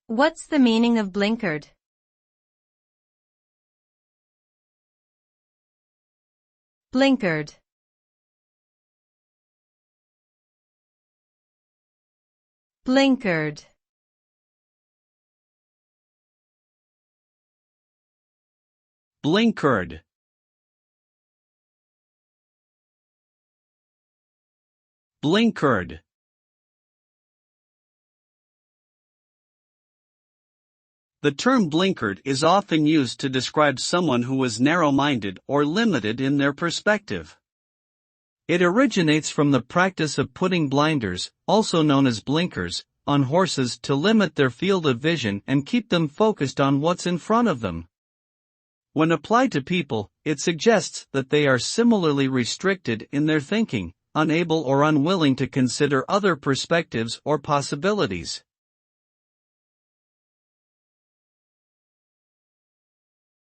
What's the meaning of blinkered? Blinkered. Blinkered. Blinkered. Blinkered. The term blinkered is often used to describe someone who is narrow-minded or limited in their perspective. It originates from the practice of putting blinders, also known as blinkers, on horses to limit their field of vision and keep them focused on what's in front of them. When applied to people, it suggests that they are similarly restricted in their thinking, unable or unwilling to consider other perspectives or possibilities.